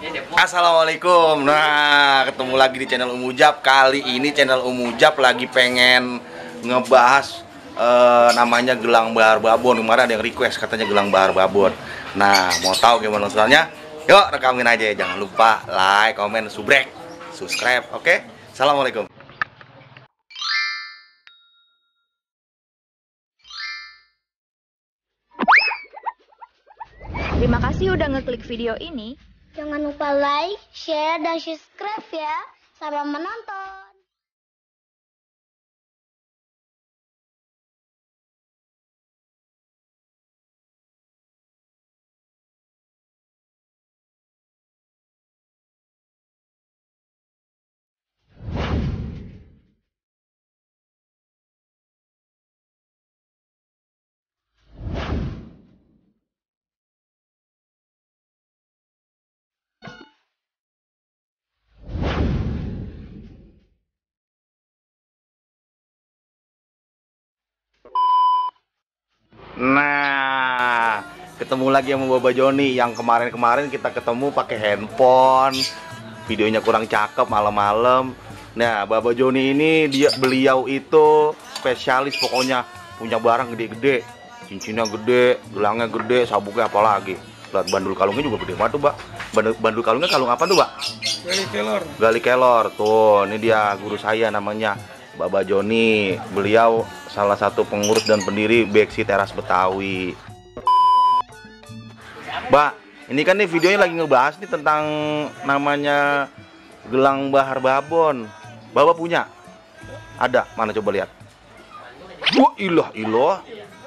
Assalamualaikum. Nah, ketemu lagi di channel Umujab. Kali ini channel Umujab lagi pengen ngebahas namanya gelang bahar babon. Kemarin ada yang request katanya gelang bahar babon. Nah, mau tahu gimana soalnya? Yuk rekamin aja ya. Jangan lupa like, comment, subrek, subscribe. Oke? Assalamualaikum. Terima kasih udah ngeklik video ini. Jangan lupa like, share, dan subscribe ya. Selamat menonton. Nah, ketemu lagi sama Bapak Joni. Yang kemarin-kemarin kita ketemu pakai handphone, videonya kurang cakep malam-malam. Nah, Bapak Joni ini beliau itu spesialis, pokoknya punya barang gede-gede, cincinnya gede, gelangnya gede, sabuknya apalagi. Lihat bandul kalungnya juga gede banget tuh, Pak. Bandul kalungnya kalung apa tuh, Pak? Gali kelor. Gali kelor. Tuh, ini dia guru saya namanya Bapak Joni. Beliau salah satu pengurus dan pendiri Beksi Teras Betawi. Mbak, ini kan nih videonya lagi ngebahas nih tentang namanya gelang bahar babon. Bapak punya? Ada? Mana coba lihat. Wah, ilah.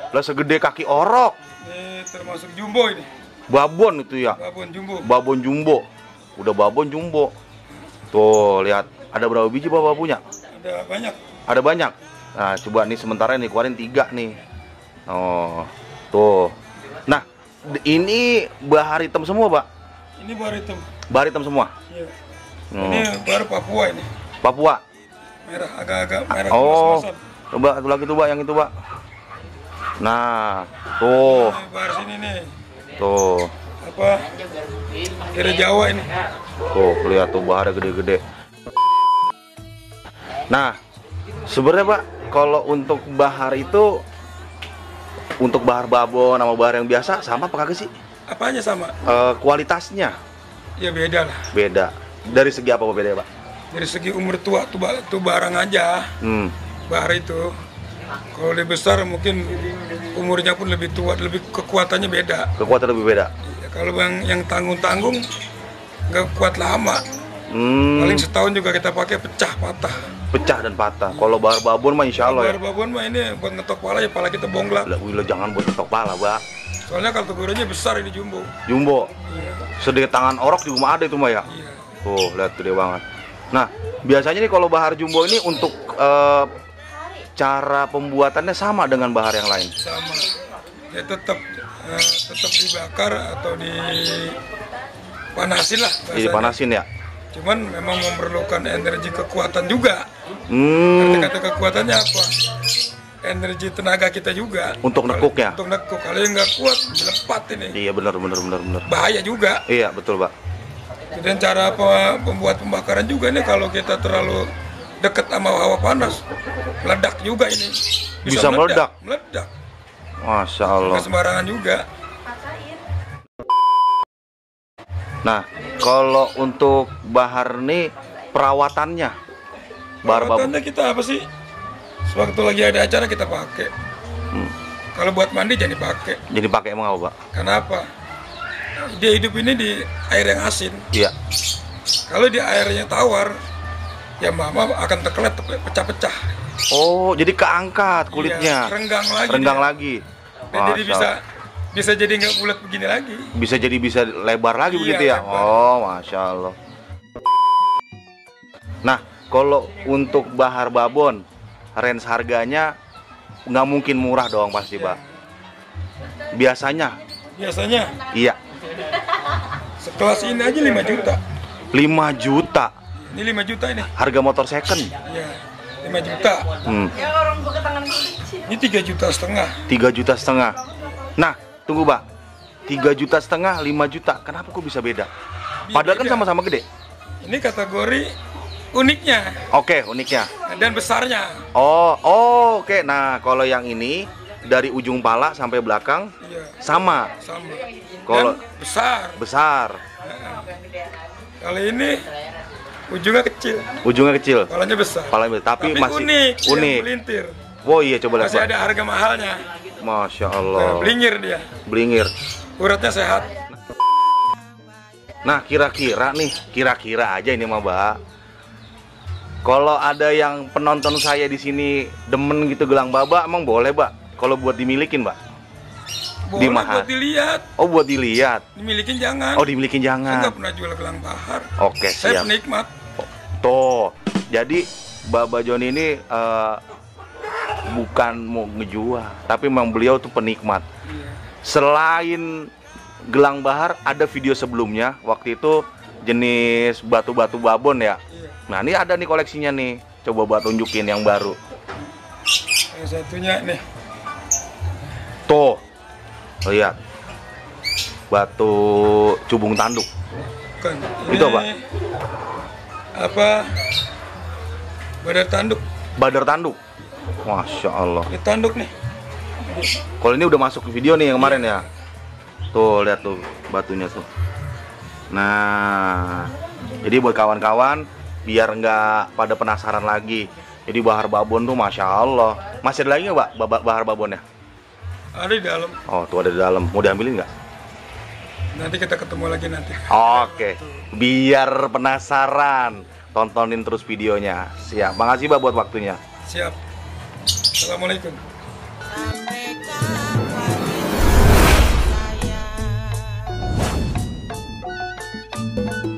Lah segede kaki orok. Ini termasuk jumbo ini. Babon itu ya? Babon jumbo. Babon jumbo. Udah babon jumbo. Tuh, lihat. Ada berapa biji Bapak punya? Ada banyak. Ada banyak. Nah, coba nih sementara nih keluarin 3 nih. Oh, tuh. Nah, ini bahar hitam semua, Pak. Ini baru hitam. Bahar hitam semua. Iya. Oh. Ini baru Papua ini. Papua. Merah, agak-agak merah. Oh, kemas-kemasan. coba satu lagi tuh, Pak, yang itu, Pak. Nah, tuh. Ini baru sini nih. Tuh. Apa? Kira Jawa ini. Tuh, lihat tuh baharnya gede-gede. Nah, sebenarnya Pak, kalau untuk bahar itu, untuk bahar babon sama bahar yang biasa sama apa kagak sih? Apanya sama? Kualitasnya Ya beda lah. beda. Dari segi apa beda, Pak? Dari segi umur tua tuh barang aja. Bahar itu. Kalau lebih besar mungkin umurnya pun lebih tua, lebih kekuatannya beda. Kekuatan lebih beda. Ya, kalau yang tanggung-tanggung nggak kuat lama. Paling setahun juga kita pakai pecah patah. Pecah dan patah. Kalau bahar babon mah insya Allah ya. Bahar babon mah ini buat ngetok pala ya, pala kita bongklak. Wila jangan buat ketok pala, Pak. Soalnya kalau ukurannya besar ini jumbo. Jumbo. Iya. Sedih tangan orok juga mah ada itu mah ya. Iya. Tuh, lihat gede banget. Nah, biasanya nih kalau bahar jumbo ini untuk cara pembuatannya sama dengan bahar yang lain. Sama. Ya tetap dibakar atau dipanasin lah. Jadi panasin ya. Cuman memang memerlukan energi kekuatan juga. Kata kekuatannya apa? Energi tenaga kita juga. Untuk nekuk ya? Untuk nekuk. Kalau yang nggak kuat, lepat ini. Iya benar. Bahaya juga. Iya betul, Pak. Dan cara pembuat pembakaran juga nih, kalau kita terlalu dekat sama hawa panas, meledak juga ini. Bisa meledak? Meledak. Masya Allah. Nggak sembarangan juga. Nah, kalau untuk bahar nih perawatannya, bahar babon. Perawatannya kita apa sih? Sewaktu lagi ada acara kita pakai. Kalau buat mandi jangan dipakai. Jadi pakai emang apa, Pak? Kenapa? Dia hidup ini di air yang asin. Iya. Kalau di airnya tawar, ya mama akan terkelet, pecah-pecah. Oh, jadi keangkat kulitnya. Iya, renggang lagi. Renggang dia. lagi. Dan jadi bisa jadi nggak bulat begini lagi. Bisa lebar lagi Iya, begitu ya. lebar. Oh, Masya Allah. Nah, kalau untuk bahar babon, range harganya nggak mungkin murah dong pasti, Pak. Biasanya? Iya. Sekelas ini aja 5 juta. 5 juta. Ini 5 juta ini. Harga motor second. Iya, 5 juta. Ini 3,5 juta. 3,5 juta. Nah, tunggu, Pak. 3,5 juta, 5 juta. Kenapa kok bisa beda? Padahal kan sama-sama gede. Ini kategori uniknya Oke, uniknya. dan besarnya. Oke. Nah, kalau yang ini dari ujung pala sampai belakang Iya, sama. sama. Kalau Dan besar. besar, Kalau ini ujungnya kecil, ujungnya kecil, palanya besar. palanya besar, tapi masih unik. unik. Yang melintir. Oh iya, coba lihat, Masih Pak. ada harga mahalnya. Masya Nah, Allah. belingir dia. Blingir. Uratnya sehat. Nah, kira-kira aja ini mah, Mbak. Kalau ada yang penonton saya di sini demen gitu gelang baba, emang boleh, Mbak? Kalau buat dimilikin, Mbak? Boleh Mahal. buat dilihat. Oh, buat dilihat. Dimilikin jangan. Oh, dimilikin Saya jangan. nggak pernah jual gelang bahar. Oke, Saya siap. penikmat. Tuh, jadi Baba Joni ini bukan mau ngejual, tapi memang beliau tuh penikmat. Iya. Selain gelang bahar, ada video sebelumnya, waktu itu jenis batu-batu babon ya. Iya. Nah, ini ada nih koleksinya nih. Coba Mbak tunjukin yang baru. Yang satunya nih. Tuh, lihat. Batu cubung tanduk. Bukan. Itu apa? Apa? Badar tanduk. Badar tanduk. Masya Allah. Ini tanduk nih. Kalau ini udah masuk ke video nih yang kemarin ya. Tuh, lihat tuh batunya tuh. Nah, jadi buat kawan-kawan biar nggak pada penasaran lagi. Jadi bahar babon tuh Masya Allah. Masih ada lagi nggak, Pak, bahar babonnya? Ada di dalam. Oh, tuh ada di dalam. Mau diambilin nggak? Nanti kita ketemu lagi nanti. Oke, biar penasaran, tontonin terus videonya. Siap. Makasih, Pak, buat waktunya. Siap. Assalamualaikum. Sampai kapan saya